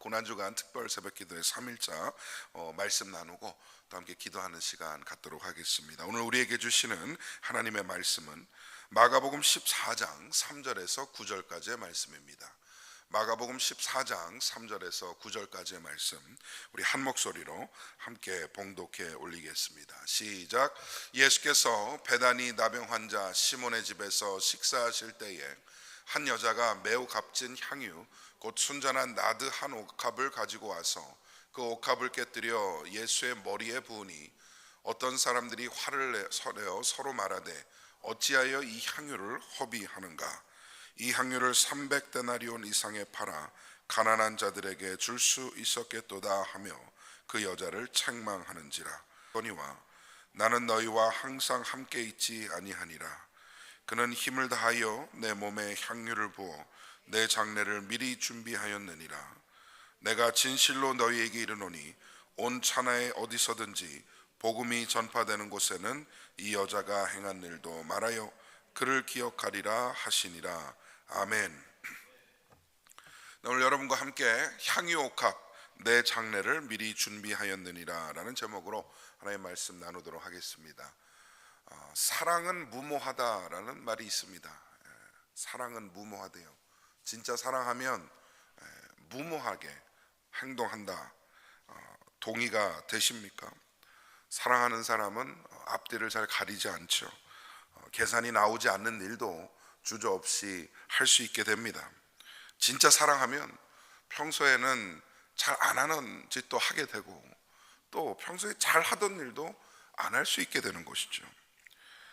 고난주간 특별 새벽기도의 3일차 말씀 나누고 또 함께 기도하는 시간 갖도록 하겠습니다. 오늘 우리에게 주시는 하나님의 말씀은 마가복음 14장 3절에서 9절까지의 말씀입니다. 마가복음 14장 3절에서 9절까지의 말씀, 우리 한 목소리로 함께 봉독해 올리겠습니다. 시작. 예수께서 베다니 나병 환자 시몬의 집에서 식사하실 때에 한 여자가 매우 값진 향유 곧 순전한 나드 한 옥합을 가지고 와서 그 옥합을 깨뜨려 예수의 머리에 부으니 어떤 사람들이 화를 내어 서로 말하되 어찌하여 이 향유를 허비하는가? 이 향유를 300데나리온 이상에 팔아 가난한 자들에게 줄 수 있었겠도다 하며 그 여자를 책망하는지라. 거니와 나는 너희와 항상 함께 있지 아니하니라. 그는 힘을 다하여 내 몸에 향유를 부어 내 장례를 미리 준비하였느니라. 내가 진실로 너희에게 이르노니 온 천하에 어디서든지 복음이 전파되는 곳에는 이 여자가 행한 일도 말하여 그를 기억하리라 하시니라. 아멘. 오늘 여러분과 함께 향유옥합 내 장례를 미리 준비하였느니라 라는 제목으로 하나의 말씀 나누도록 하겠습니다. 사랑은 무모하다라는 말이 있습니다. 사랑은 무모하대요. 진짜 사랑하면 무모하게 행동한다. 동의가 되십니까? 사랑하는 사람은 앞뒤를 잘 가리지 않죠. 계산이 나오지 않는 일도 주저없이 할 수 있게 됩니다. 진짜 사랑하면 평소에는 잘 안 하는 짓도 하게 되고 또 평소에 잘 하던 일도 안 할 수 있게 되는 것이죠.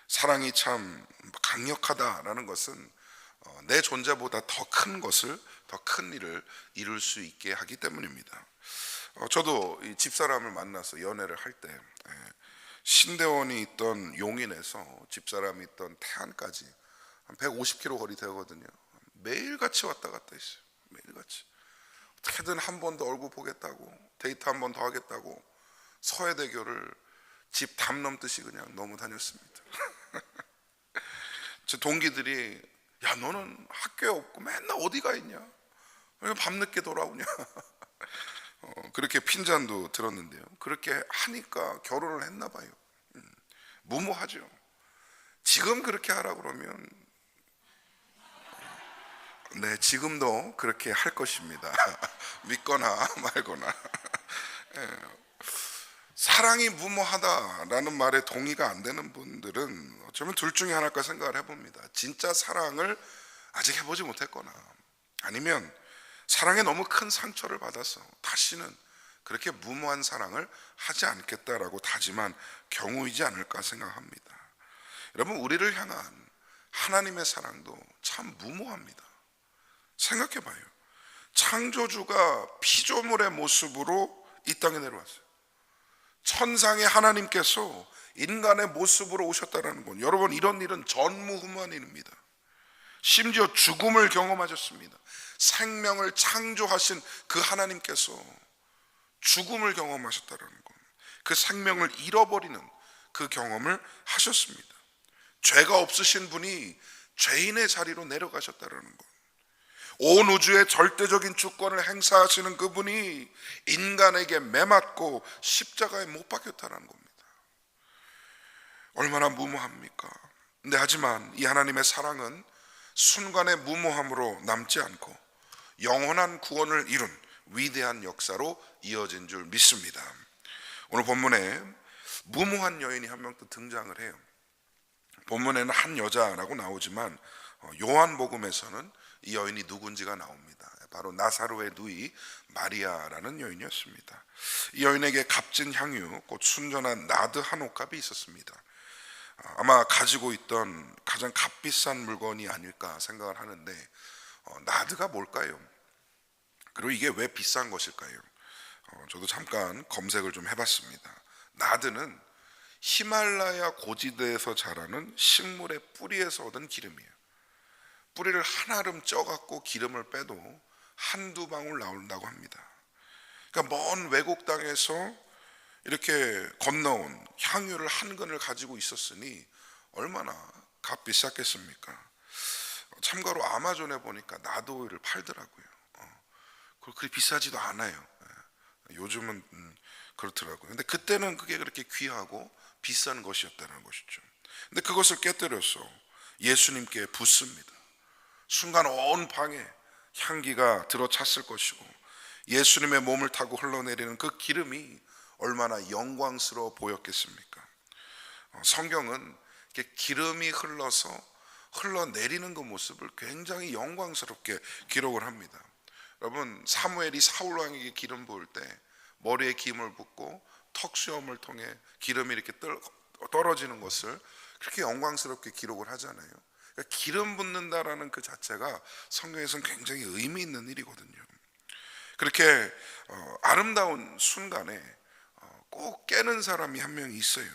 사랑이 참 강력하다라는 것은 내 존재보다 더 큰 것을, 더 큰 일을 이룰 수 있게 하기 때문입니다. 저도 이 집사람을 만나서 연애를 할 때 신대원이 있던 용인에서 집사람이 있던 태안까지 한 150km 거리 되거든요. 매일같이 왔다 갔다 했어요. 매일같이. 어떻게든 한 번 더 얼굴 보겠다고, 데이트 한 번 더 하겠다고 서해대교를 집 담 넘듯이 그냥 너무 다녔습니다. 제 동기들이 야 너는 학교에 없고 맨날 어디 가 있냐? 왜 밤늦게 돌아오냐? 그렇게 핀잔도 들었는데요. 그렇게 하니까 결혼을 했나 봐요. 무모하죠. 지금 그렇게 하라 그러면 네, 지금도 그렇게 할 것입니다. 믿거나 말거나. 사랑이 무모하다라는 말에 동의가 안 되는 분들은 어쩌면 둘 중에 하나일까 생각을 해봅니다. 진짜 사랑을 아직 해보지 못했거나 아니면 사랑에 너무 큰 상처를 받아서 다시는 그렇게 무모한 사랑을 하지 않겠다라고 다짐한 경우이지 않을까 생각합니다. 여러분, 우리를 향한 하나님의 사랑도 참 무모합니다. 생각해봐요. 창조주가 피조물의 모습으로 이 땅에 내려왔어요. 천상의 하나님께서 인간의 모습으로 오셨다는 건 여러분 이런 일은 전무후무한 일입니다. 심지어 죽음을 경험하셨습니다. 생명을 창조하신 그 하나님께서 죽음을 경험하셨다는 것, 그 생명을 잃어버리는 그 경험을 하셨습니다. 죄가 없으신 분이 죄인의 자리로 내려가셨다는 것, 온 우주의 절대적인 주권을 행사하시는 그분이 인간에게 매맞고 십자가에 못 박혔다는 겁니다. 얼마나 무모합니까? 근데 하지만 이 하나님의 사랑은 순간의 무모함으로 남지 않고 영원한 구원을 이룬 위대한 역사로 이어진 줄 믿습니다. 오늘 본문에 무모한 여인이 한 명 또 등장을 해요. 본문에는 한 여자라고 나오지만 요한복음에서는 이 여인이 누군지가 나옵니다. 바로 나사로의 누이 마리아라는 여인이었습니다. 이 여인에게 값진 향유 곧 순전한 나드 한 옥합이 있었습니다. 아마 가지고 있던 가장 값비싼 물건이 아닐까 생각을 하는데 나드가 뭘까요? 그리고 이게 왜 비싼 것일까요? 저도 잠깐 검색을 좀 해봤습니다. 나드는 히말라야 고지대에서 자라는 식물의 뿌리에서 얻은 기름이에요. 뿌리를 한아름 쪄갖고 기름을 빼도 한두 방울 나온다고 합니다. 그러니까 먼 외국 땅에서 이렇게 건너온 향유를 한 근을 가지고 있었으니 얼마나 값비쌌겠습니까? 참고로 아마존에 보니까 나드 오일을 팔더라고요. 그리고 그리 비싸지도 않아요. 요즘은 그렇더라고요. 근데 그때는 그게 그렇게 귀하고 비싼 것이었다는 것이죠. 근데 그것을 깨뜨려서 예수님께 붓습니다. 순간 온 방에 향기가 들어찼을 것이고, 예수님의 몸을 타고 흘러내리는 그 기름이 얼마나 영광스러워 보였겠습니까? 성경은 이렇게 기름이 흘러내리는 그 모습을 굉장히 영광스럽게 기록을 합니다. 여러분, 사무엘이 사울 왕에게 기름 부을 때 머리에 기름을 붓고 턱수염을 통해 기름이 이렇게 떨어지는 것을 그렇게 영광스럽게 기록을 하잖아요. 그러니까 기름 붓는다라는 그 자체가 성경에서는 굉장히 의미 있는 일이거든요. 그렇게 아름다운 순간에 꼭 깨는 사람이 한 명 있어요.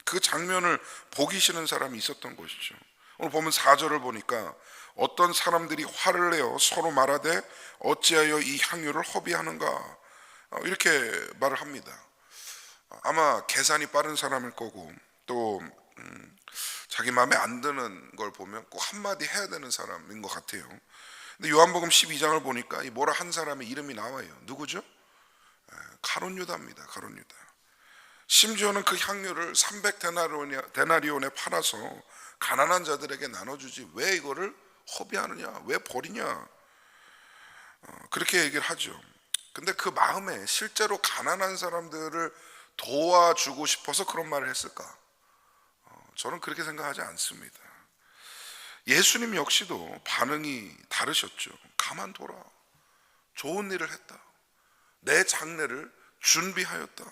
그 장면을 보기 싫은 사람이 있었던 것이죠. 오늘 보면 4절을 보니까 어떤 사람들이 화를 내어 서로 말하되 어찌하여 이 향유를 허비하는가, 이렇게 말을 합니다. 아마 계산이 빠른 사람일 거고, 또 자기 마음에 안 드는 걸 보면 꼭 한마디 해야 되는 사람인 것 같아요. 근데 요한복음 12장을 보니까 이 뭐라 한 사람의 이름이 나와요. 누구죠? 가룟 유다입니다. 가룟 유다. 심지어는 그 향유를 300데나리온에 팔아서 가난한 자들에게 나눠주지 왜 이거를 허비하느냐, 왜 버리냐, 그렇게 얘기를 하죠. 근데 그 마음에 실제로 가난한 사람들을 도와주고 싶어서 그런 말을 했을까? 저는 그렇게 생각하지 않습니다. 예수님 역시도 반응이 다르셨죠. 가만둬라, 좋은 일을 했다, 내 장례를 준비하였다.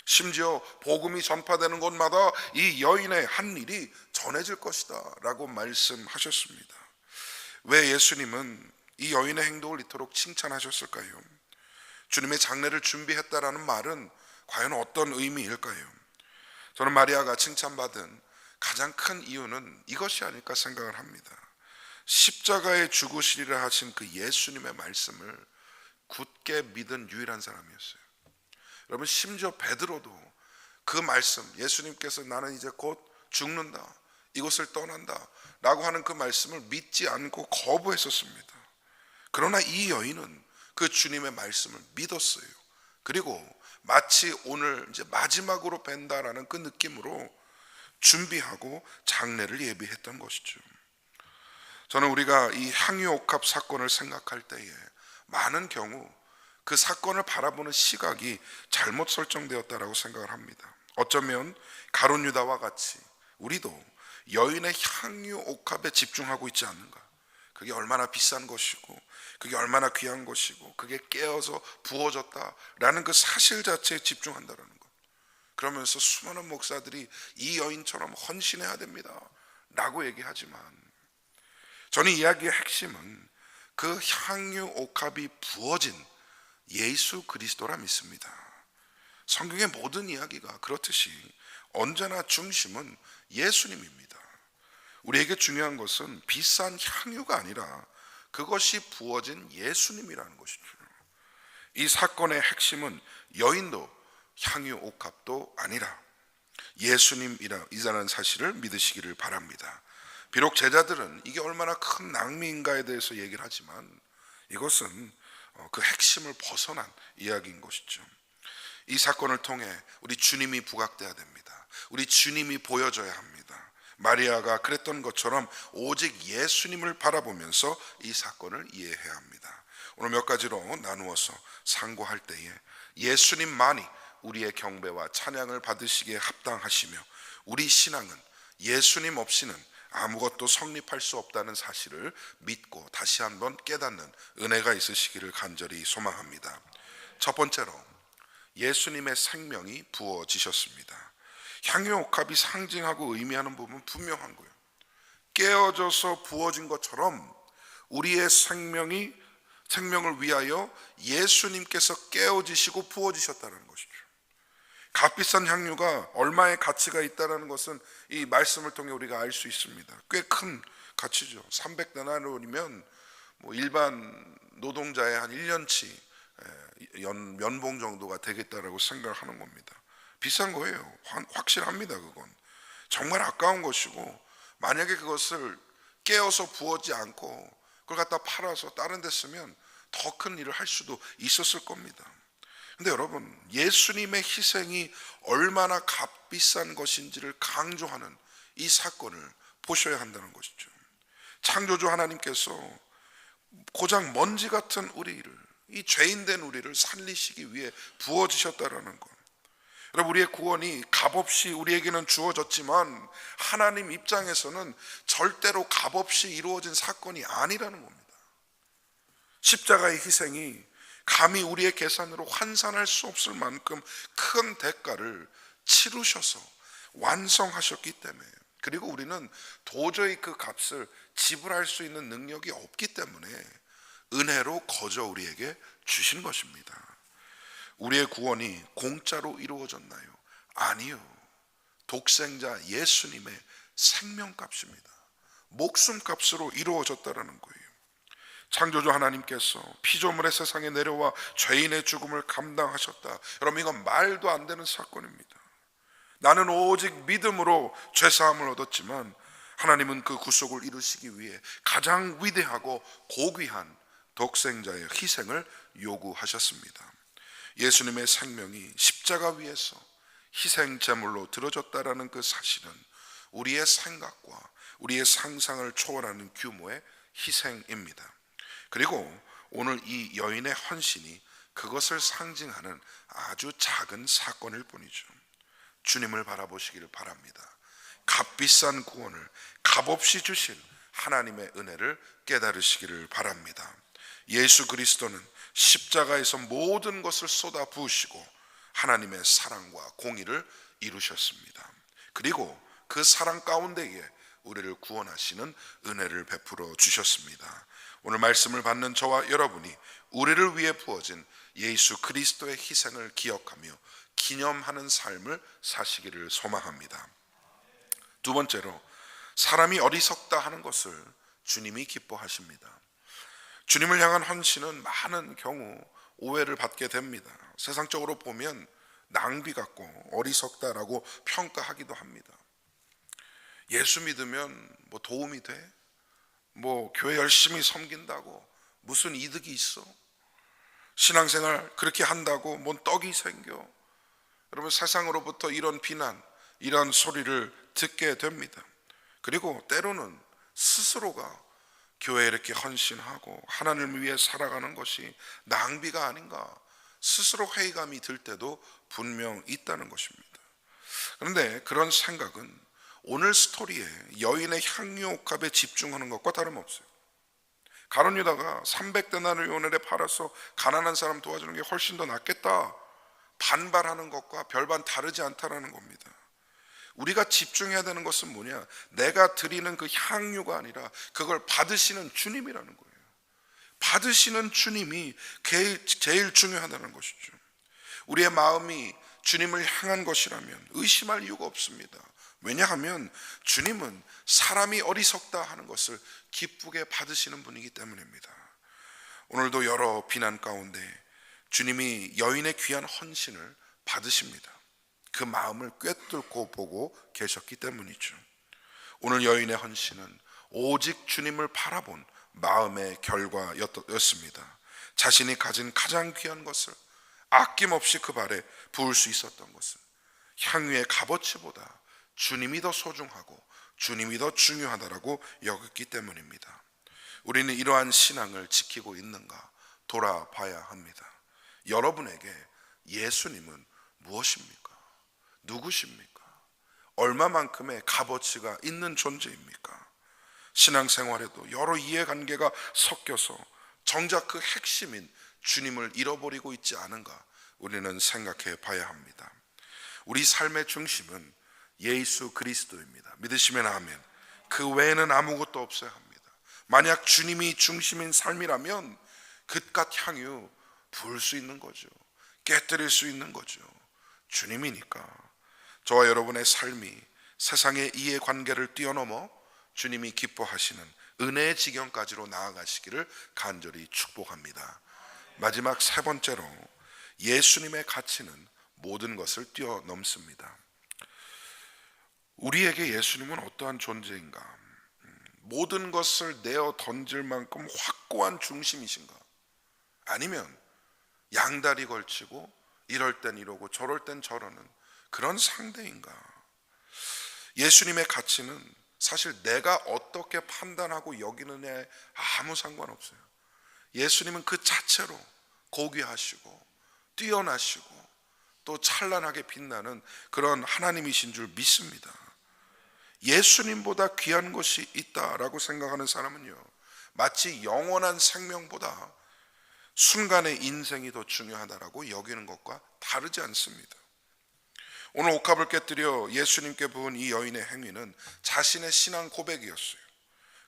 심지어 복음이 전파되는 곳마다 이 여인의 한 일이 전해질 것이다 라고 말씀하셨습니다. 왜 예수님은 이 여인의 행동을 이토록 칭찬하셨을까요? 주님의 장례를 준비했다라는 말은 과연 어떤 의미일까요? 저는 마리아가 칭찬받은 가장 큰 이유는 이것이 아닐까 생각을 합니다. 십자가에 죽으시리라 하신 그 예수님의 말씀을 굳게 믿은 유일한 사람이었어요. 여러분, 심지어 베드로도 그 말씀, 예수님께서 나는 이제 곧 죽는다, 이곳을 떠난다 라고 하는 그 말씀을 믿지 않고 거부했었습니다. 그러나 이 여인은 그 주님의 말씀을 믿었어요. 그리고 마치 오늘 이제 마지막으로 뵌다라는 그 느낌으로 준비하고 장례를 예비했던 것이죠. 저는 우리가 이 향유옥합 사건을 생각할 때에 많은 경우 그 사건을 바라보는 시각이 잘못 설정되었다라고 생각을 합니다. 어쩌면 가룟 유다와 같이 우리도 여인의 향유 옥합에 집중하고 있지 않는가. 그게 얼마나 비싼 것이고, 그게 얼마나 귀한 것이고, 그게 깨어서 부어졌다라는 그 사실 자체에 집중한다는 것. 그러면서 수많은 목사들이 이 여인처럼 헌신해야 됩니다 라고 얘기하지만, 저는 이야기의 핵심은 그 향유 옥합이 부어진 예수 그리스도라 믿습니다. 성경의 모든 이야기가 그렇듯이 언제나 중심은 예수님입니다. 우리에게 중요한 것은 비싼 향유가 아니라 그것이 부어진 예수님이라는 것이죠. 이 사건의 핵심은 여인도 향유 옥합도 아니라 예수님이라는 사실을 믿으시기를 바랍니다. 비록 제자들은 이게 얼마나 큰 낭비인가에 대해서 얘기를 하지만 이것은 그 핵심을 벗어난 이야기인 것이죠. 이 사건을 통해 우리 주님이 부각돼야 됩니다. 우리 주님이 보여져야 합니다. 마리아가 그랬던 것처럼 오직 예수님을 바라보면서 이 사건을 이해해야 합니다. 오늘 몇 가지로 나누어서 상고할 때에 예수님만이 우리의 경배와 찬양을 받으시기에 합당하시며, 우리 신앙은 예수님 없이는 아무것도 성립할 수 없다는 사실을 믿고 다시 한번 깨닫는 은혜가 있으시기를 간절히 소망합니다. 첫 번째로 예수님의 생명이 부어지셨습니다. 향유옥합이 상징하고 의미하는 부분은 분명한 거예요. 깨어져서 부어진 것처럼 우리의 생명을 위하여 예수님께서 깨어지시고 부어지셨다는 것이죠. 값비싼 향유가 얼마의 가치가 있다는 것은 이 말씀을 통해 우리가 알 수 있습니다. 꽤 큰 가치죠. 300데나리온이면 일반 노동자의 한 1년치 연봉 정도가 되겠다라고 생각하는 겁니다. 비싼 거예요. 확실합니다. 그건 정말 아까운 것이고, 만약에 그것을 깨어서 부어지 않고 그걸 갖다 팔아서 다른 데 쓰면 더 큰 일을 할 수도 있었을 겁니다. 근데 여러분, 예수님의 희생이 얼마나 값비싼 것인지를 강조하는 이 사건을 보셔야 한다는 것이죠. 창조주 하나님께서 고작 먼지 같은 우리를, 이 죄인된 우리를 살리시기 위해 부어주셨다라는 것. 여러분, 우리의 구원이 값없이 우리에게는 주어졌지만 하나님 입장에서는 절대로 값없이 이루어진 사건이 아니라는 겁니다. 십자가의 희생이 감히 우리의 계산으로 환산할 수 없을 만큼 큰 대가를 치르셔서 완성하셨기 때문에, 그리고 우리는 도저히 그 값을 지불할 수 있는 능력이 없기 때문에 은혜로 거저 우리에게 주신 것입니다. 우리의 구원이 공짜로 이루어졌나요? 아니요. 독생자 예수님의 생명값입니다. 목숨값으로 이루어졌다라는 거예요. 창조주 하나님께서 피조물의 세상에 내려와 죄인의 죽음을 감당하셨다. 여러분, 이건 말도 안 되는 사건입니다. 나는 오직 믿음으로 죄사함을 얻었지만 하나님은 그 구속을 이루시기 위해 가장 위대하고 고귀한 독생자의 희생을 요구하셨습니다. 예수님의 생명이 십자가 위에서 희생 제물로 드려졌다라는 그 사실은 우리의 생각과 우리의 상상을 초월하는 규모의 희생입니다. 그리고 오늘 이 여인의 헌신이 그것을 상징하는 아주 작은 사건일 뿐이죠. 주님을 바라보시기를 바랍니다. 값비싼 구원을 값없이 주신 하나님의 은혜를 깨달으시기를 바랍니다. 예수 그리스도는 십자가에서 모든 것을 쏟아 부으시고 하나님의 사랑과 공의를 이루셨습니다. 그리고 그 사랑 가운데에 우리를 구원하시는 은혜를 베풀어 주셨습니다. 오늘 말씀을 받는 저와 여러분이 우리를 위해 부어진 예수 그리스도의 희생을 기억하며 기념하는 삶을 사시기를 소망합니다. 두 번째로, 사람이 어리석다 하는 것을 주님이 기뻐하십니다. 주님을 향한 헌신은 많은 경우 오해를 받게 됩니다. 세상적으로 보면 낭비 같고 어리석다라고 평가하기도 합니다. 예수 믿으면 뭐 도움이 돼? 뭐 교회 열심히 섬긴다고 무슨 이득이 있어? 신앙생활 그렇게 한다고 뭔 떡이 생겨? 여러분, 세상으로부터 이런 비난, 이런 소리를 듣게 됩니다. 그리고 때로는 스스로가 교회에 이렇게 헌신하고 하나님을 위해 살아가는 것이 낭비가 아닌가 스스로 회의감이 들 때도 분명 있다는 것입니다. 그런데 그런 생각은 오늘 스토리에 여인의 향유옥합에 집중하는 것과 다름없어요. 가룟 유다가 300데나리온에 팔아서 가난한 사람 도와주는 게 훨씬 더 낫겠다 반발하는 것과 별반 다르지 않다라는 겁니다. 우리가 집중해야 되는 것은 뭐냐? 내가 드리는 그 향유가 아니라 그걸 받으시는 주님이라는 거예요. 받으시는 주님이 제일 중요하다는 것이죠. 우리의 마음이 주님을 향한 것이라면 의심할 이유가 없습니다. 왜냐하면 주님은 사람이 어리석다 하는 것을 기쁘게 받으시는 분이기 때문입니다. 오늘도 여러 비난 가운데 주님이 여인의 귀한 헌신을 받으십니다. 그 마음을 꿰뚫고 보고 계셨기 때문이죠. 오늘 여인의 헌신은 오직 주님을 바라본 마음의 결과였습니다. 자신이 가진 가장 귀한 것을 아낌없이 그 발에 부을 수 있었던 것은 향유의 값어치보다 주님이 더 소중하고 주님이 더 중요하다라고 여겼기 때문입니다. 우리는 이러한 신앙을 지키고 있는가 돌아봐야 합니다. 여러분에게 예수님은 무엇입니까? 누구십니까? 얼마만큼의 값어치가 있는 존재입니까? 신앙생활에도 여러 이해관계가 섞여서 정작 그 핵심인 주님을 잃어버리고 있지 않은가 우리는 생각해 봐야 합니다. 우리 삶의 중심은 예수 그리스도입니다. 믿으시면 아멘. 그 외에는 아무것도 없어야 합니다. 만약 주님이 중심인 삶이라면 그깟 향유 부을 수 있는 거죠. 깨뜨릴 수 있는 거죠. 주님이니까. 저와 여러분의 삶이 세상의 이해관계를 뛰어넘어 주님이 기뻐하시는 은혜의 지경까지로 나아가시기를 간절히 축복합니다. 마지막 세 번째로, 예수님의 가치는 모든 것을 뛰어넘습니다. 우리에게 예수님은 어떠한 존재인가? 모든 것을 내어 던질 만큼 확고한 중심이신가? 아니면 양다리 걸치고 이럴 땐 이러고 저럴 땐 저러는 그런 상대인가? 예수님의 가치는 사실 내가 어떻게 판단하고 여기느냐에 아무 상관없어요. 예수님은 그 자체로 고귀하시고 뛰어나시고 또 찬란하게 빛나는 그런 하나님이신 줄 믿습니다. 예수님보다 귀한 것이 있다라고 생각하는 사람은요, 마치 영원한 생명보다 순간의 인생이 더 중요하다라고 여기는 것과 다르지 않습니다. 오늘 옥합을 깨뜨려 예수님께 부은 이 여인의 행위는 자신의 신앙 고백이었어요.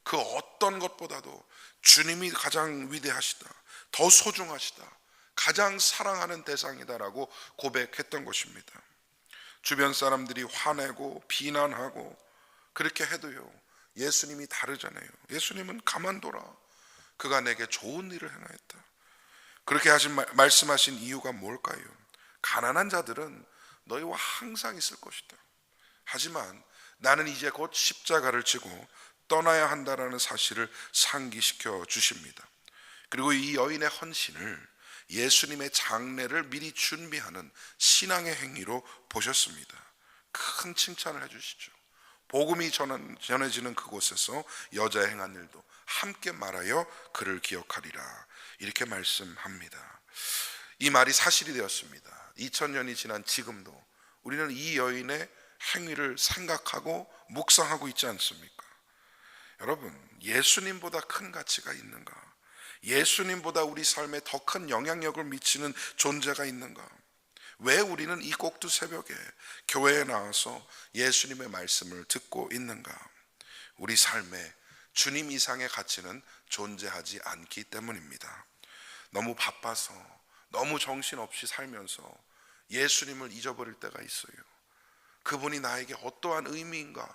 그 어떤 것보다도 주님이 가장 위대하시다, 더 소중하시다, 가장 사랑하는 대상이다라고 고백했던 것입니다. 주변 사람들이 화내고 비난하고 그렇게 해도요, 예수님이 다르잖아요. 예수님은 가만둬라, 그가 내게 좋은 일을 행하였다. 그렇게 말씀하신 이유가 뭘까요? 가난한 자들은 너희와 항상 있을 것이다. 하지만 나는 이제 곧 십자가를 지고 떠나야 한다라는 사실을 상기시켜 주십니다. 그리고 이 여인의 헌신을 예수님의 장례를 미리 준비하는 신앙의 행위로 보셨습니다. 큰 칭찬을 해주시죠. 복음이 전해지는 그곳에서 여자의 행한 일도 함께 말하여 그를 기억하리라, 이렇게 말씀합니다. 이 말이 사실이 되었습니다. 2000년이 지난 지금도 우리는 이 여인의 행위를 생각하고 묵상하고 있지 않습니까? 여러분, 예수님보다 큰 가치가 있는가? 예수님보다 우리 삶에 더 큰 영향력을 미치는 존재가 있는가? 왜 우리는 이 꼭두 새벽에 교회에 나와서 예수님의 말씀을 듣고 있는가? 우리 삶에 주님 이상의 가치는 존재하지 않기 때문입니다. 너무 바빠서, 너무 정신없이 살면서 예수님을 잊어버릴 때가 있어요. 그분이 나에게 어떠한 의미인가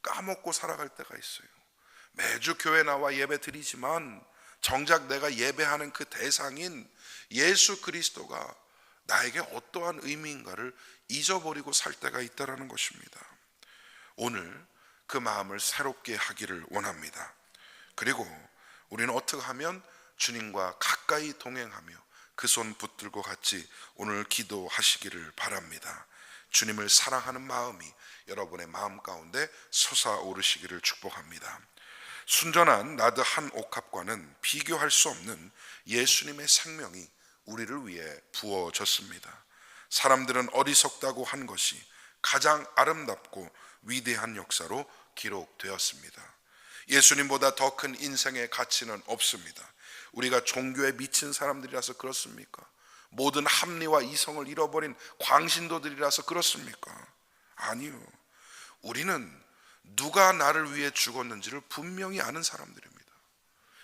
까먹고 살아갈 때가 있어요. 매주 교회 나와 예배 드리지만 정작 내가 예배하는 그 대상인 예수 그리스도가 나에게 어떠한 의미인가를 잊어버리고 살 때가 있다는 것입니다. 오늘 그 마음을 새롭게 하기를 원합니다. 그리고 우리는 어떻게 하면 주님과 가까이 동행하며 그 손 붙들고 같이 오늘 기도하시기를 바랍니다. 주님을 사랑하는 마음이 여러분의 마음 가운데 솟아오르시기를 축복합니다. 순전한 나드 한 옥합과는 비교할 수 없는 예수님의 생명이 우리를 위해 부어졌습니다. 사람들은 어리석다고 한 것이 가장 아름답고 위대한 역사로 기록되었습니다. 예수님보다 더 큰 인생의 가치는 없습니다. 우리가 종교에 미친 사람들이라서 그렇습니까? 모든 합리와 이성을 잃어버린 광신도들이라서 그렇습니까? 아니요. 우리는 누가 나를 위해 죽었는지를 분명히 아는 사람들입니다.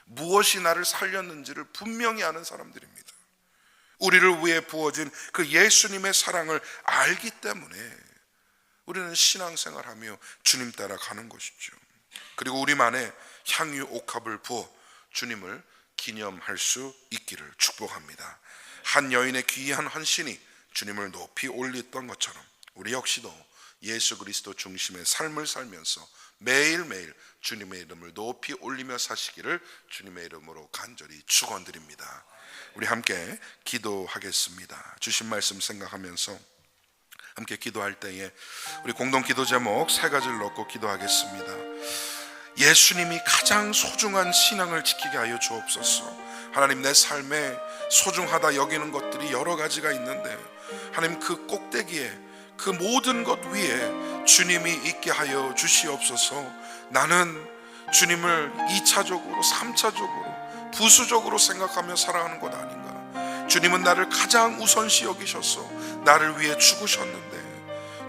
무엇이 나를 살렸는지를 분명히 아는 사람들입니다. 우리를 위해 부어진 그 예수님의 사랑을 알기 때문에 우리는 신앙생활하며 주님 따라 가는 것이죠. 그리고 우리만의 향유 옥합을 부어 주님을 기념할 수 있기를 축복합니다. 한 여인의 귀한 헌신이 주님을 높이 올렸던 것처럼 우리 역시도 예수 그리스도 중심의 삶을 살면서 매일매일 주님의 이름을 높이 올리며 사시기를 주님의 이름으로 간절히 축원드립니다. 우리 함께 기도하겠습니다. 주신 말씀 생각하면서 함께 기도할 때에 우리 공동 기도 제목 세 가지를 넣고 기도하겠습니다. 예수님이 가장 소중한 신앙을 지키게 하여 주옵소서. 하나님, 내 삶에 소중하다 여기는 것들이 여러 가지가 있는데 하나님, 그 꼭대기에 그 모든 것 위에 주님이 있게 하여 주시옵소서. 나는 주님을 2차적으로 3차적으로 부수적으로 생각하며 살아가는 것 아닌가? 주님은 나를 가장 우선시 여기셔서 나를 위해 죽으셨는데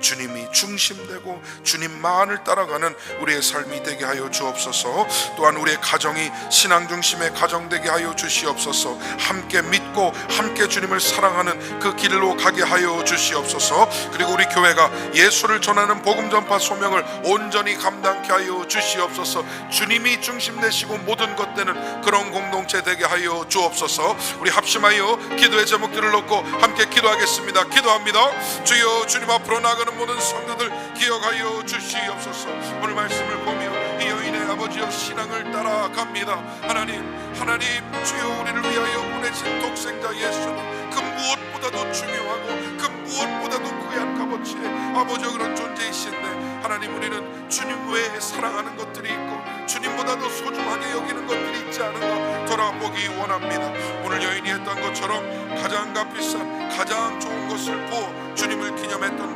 주님이 중심되고 주님만을 따라가는 우리의 삶이 되게 하여 주옵소서. 또한 우리의 가정이 신앙 중심의 가정 되게 하여 주시옵소서. 함께 믿고 함께 주님을 사랑하는 그 길로 가게 하여 주시옵소서. 그리고 우리 교회가 예수를 전하는 복음 전파 소명을 온전히 감당케 하여 주시옵소서. 주님이 중심되시고 모든 것 되는 그런 공동체 되게 하여 주옵소서. 우리 합심하여 기도의 제목들을 놓고 함께 기도하겠습니다. 기도합니다. 주여, 주님 앞으로 나가는 사랑하는 모든 성도들 기억하여 주시옵소서. 오늘 말씀을 보며 이 여인의 아버지여 신앙을 따라갑니다. 하나님 주여 우리를 위하여 보내신 독생자 예수는 그 무엇보다도 중요하고 그 무엇보다도 귀한 값어치의 아버지여 그런 존재이신데 하나님, 우리는 주님 외에 사랑하는 것들이 있고 주님보다도 소중하게 여기는 것들이 있지 않은가 돌아보기 원합니다. 오늘 여인이 했던 것처럼 가장 값비싼 가장 좋은 것을 부어 주님을 기념했던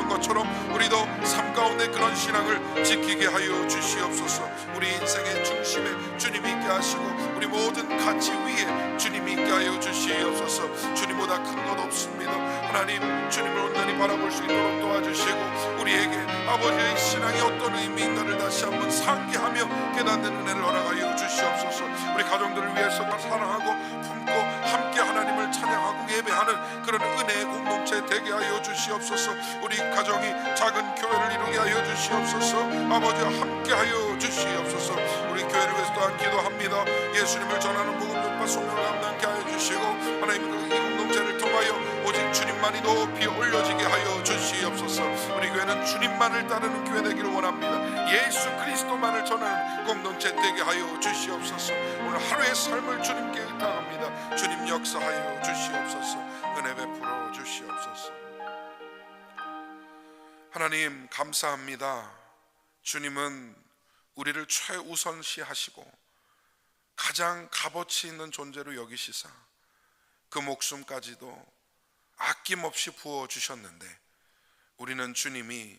것처럼 우리도 삶 가운데 그런 신앙을 지키게 하여 주시옵소서. 우리 인생의 중심에 주님이 있게 하시고 우리 모든 가치 위에 주님이 있게 하여 주시옵소서. 주님보다 큰 것 없습니다. 하나님, 주님을 온전히 바라볼 수 있도록 도와주시고 우리에게 아버지의 신앙이 어떤 의미인가를 다시 한번 상기하며 깨닫는 은혜를 허락하여 주시옵소서. 우리 가정들을 위해서 사랑하고 품고 함께 하나님을 찬양하고 예배하는 그런 은혜의 공동체 되게 하여 주시옵소서. 우리 가정이 작은 교회를 이루게 하여 주시옵소서. 아버지와 함께 하여 주시옵소서. 우리 교회를 위해서 또한 기도합니다. 예수님을 전하는 복음 전파 소명을 감당케 하여 주시고 하나님, 이 공동체를 통하여 오직 주님만이 높이 올려지게 하여 주시옵소서. 우리 교회는 주님만을 따르는 교회 되기를 원합니다. 예수 그리스도만을 전하는 공동체 되게 하여 주시옵소서. 오늘 하루의 삶을 주님께 의탁합니다. 주님 역사하여 주시옵소서. 은혜 베풀어 주시옵소서. 하나님 감사합니다. 주님은 우리를 최우선시하시고 가장 값어치 있는 존재로 여기시사 그 목숨까지도 아낌없이 부어주셨는데 우리는 주님이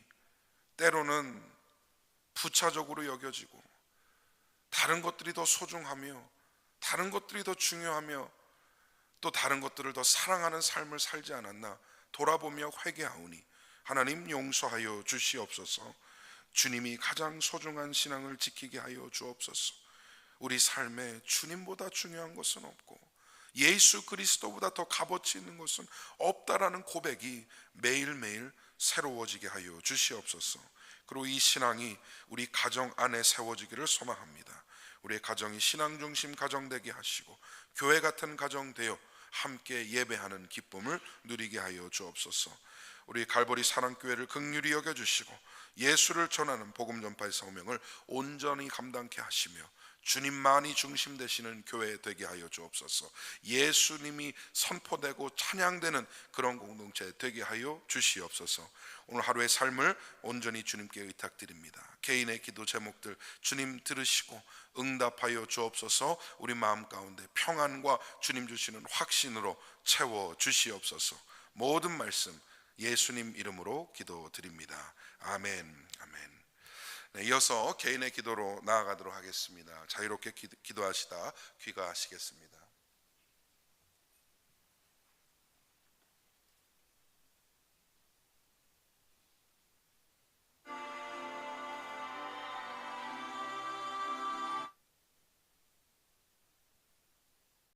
때로는 부차적으로 여겨지고 다른 것들이 더 소중하며 다른 것들이 더 중요하며 또 다른 것들을 더 사랑하는 삶을 살지 않았나 돌아보며 회개하오니 하나님 용서하여 주시옵소서. 주님이 가장 소중한 신앙을 지키게 하여 주옵소서. 우리 삶에 주님보다 중요한 것은 없고 예수 그리스도보다 더 값어치 있는 것은 없다라는 고백이 매일매일 새로워지게 하여 주시옵소서. 그리고 이 신앙이 우리 가정 안에 세워지기를 소망합니다. 우리의 가정이 신앙 중심 가정 되게 하시고 교회 같은 가정 되어 함께 예배하는 기쁨을 누리게 하여 주옵소서. 우리 갈보리 사랑교회를 긍휼히 여겨주시고 예수를 전하는 복음 전파의 사명을 온전히 감당케 하시며 주님만이 중심 되시는 교회 되게 하여 주옵소서. 예수님이 선포되고 찬양되는 그런 공동체 되게 하여 주시옵소서. 오늘 하루의 삶을 온전히 주님께 의탁드립니다. 개인의 기도 제목들 주님 들으시고 응답하여 주옵소서. 우리 마음 가운데 평안과 주님 주시는 확신으로 채워 주시옵소서. 모든 말씀 예수님 이름으로 기도드립니다. 아멘. 아멘. 네, 이어서 개인의 기도로 나아가도록 하겠습니다. 자유롭게 기도하시다 귀가하시겠습니다.